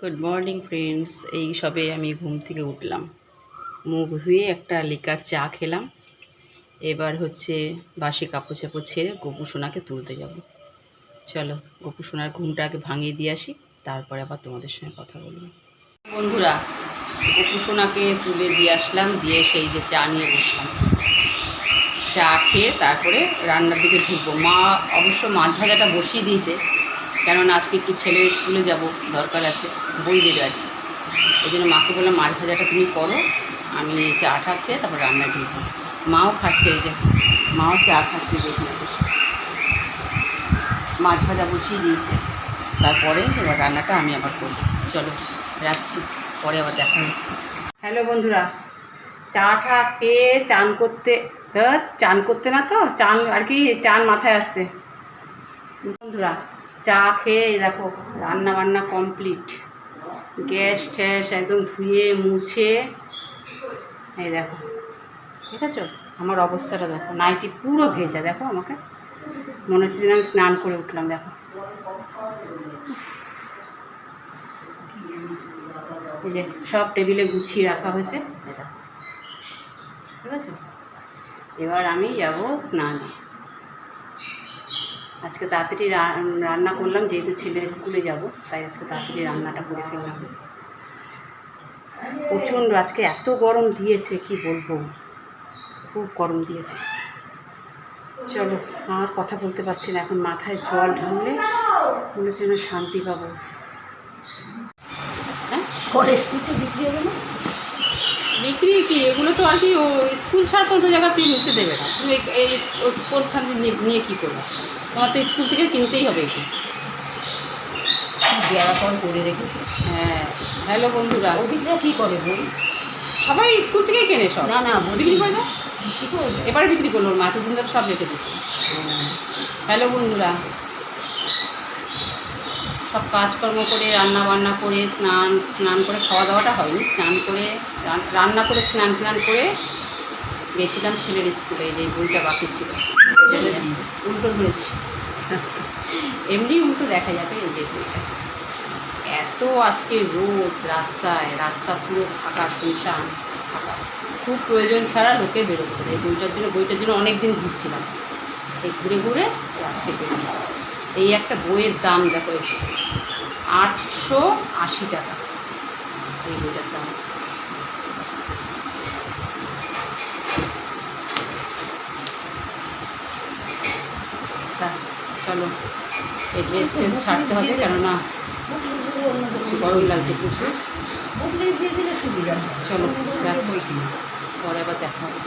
Good morning friends. এই সবে আমি ঘুম থেকে উঠলাম, মুখ ধুয়ে একটা লিকার চা খেলাম। এবার হচ্ছে বাসি কাপড় চাপড় ছেড়ে গপু সোনাকে তুলতে যাব। চলো গপু সোনার ঘুমটা আগে ভাঙিয়ে দিয়ে আসি, তারপরে আবার তোমাদের সঙ্গে কথা বলবো। বন্ধুরা, গপু সোনাকে তুলে দিয়ে আসলাম, দিয়ে সেই যে চা নিয়ে বসলাম। চা খেয়ে তারপরে রান্নার দিকে ঢুকবো। মা অবশ্য মাছ ভাজাটা বসিয়ে দিয়েছে, কেননা আজকে একটু ছেলের স্কুলে যাব, দরকার আছে, বই দেবে আর কি। ওই জন্য মাকে বললাম মাছ ভাজাটা তুমি করো, আমি চাটা খেয়ে তারপর রান্না ঢুকবো। মাও খাচ্ছে, এই যে মাও চা খাচ্ছে, দেখুন বসে। মাছ ভাজা বসিয়ে দিয়েছে, তারপরে এবার রান্নাটা আমি আবার করব। চলো রাখছি, পরে আবার দেখা হচ্ছে। হ্যালো বন্ধুরা, চাটা খেয়ে চান করতে না তো চান আর কি, চান মাথায় আসছে। বন্ধুরা, চা খেয়ে দেখো রান্না বান্না কমপ্লিট, গ্যাস ট্যাস একদম ধুয়ে মুছে। এই দেখো, ঠিক আছে, আমার অবস্থাটা দেখো, নাইটি পুরো ভেজা। দেখো আমাকে মনে হচ্ছে যেন আমি স্নান করে উঠলাম। দেখো এই যে সব টেবিলে গুছিয়ে রাখা হয়েছে, ঠিক আছে। এবার আমি যাব স্নানে। আজকে তাড়াতাড়ি রান্না করলাম, যেহেতু ছেলের স্কুলে যাব, তাই আজকে তাড়াতাড়ি রান্নাটা করে ফেললাম। প্রচণ্ড আজকে এত গরম দিয়েছে, কি বলবো, খুব গরম দিয়েছে। চলো, আর কথা বলতে পারছি না, এখন মাথায় জল ঢাললে মনে হচ্ছে না শান্তি পাবো। হ্যাঁ, বিক্রি কি এগুলো তো আর কি, ও স্কুল ছাড়া তো অন্য জায়গায় কিনতে দেবে না। তুমি এই কোনখান নিয়ে কী করবে, তোমার তো স্কুল থেকে কিনতেই হবে এটি। করে রেখেছে। হ্যাঁ, হ্যালো বন্ধুরা, ওদিকরা কী করে বই? সবাই স্কুল থেকেই কেনে সব। না বিক্রি করে দাও, এবারে বিক্রি করলো, ওর মা এতদিন ধরে সব রেখে দিচ্ছে। হ্যালো বন্ধুরা, সব কাজকর্ম করে রান্না বান্না করে স্নান করে, খাওয়া দাওয়াটা হয়নি, স্নান করে রান্না করে স্নান করে গেছিলাম ছেলের স্কুলে। যে বইটা বাকি ছিল উল্টো ধরেছি, এমনি উল্টো দেখা যাবে। এই যে বইটা, এত আজকে রোদ, রাস্তা পুরো ফাঁকা, শুনশান ফাঁকা, খুব প্রয়োজন ছাড়া লোকে বেরোচ্ছে। এই বইটার জন্য অনেক দিন ঘুরছিলাম, এই ঘুরে আজকে বেরোলাম। এই একটা বইয়ের দাম দেখো, 880 টাকা এই বইটার দাম। চলো, এই ড্রেস ফ্রেস ছাড়তে হবে, কেননা গরম লাগছে প্রচুর। চলো রাখছি, পরে আবার দেখা হবে।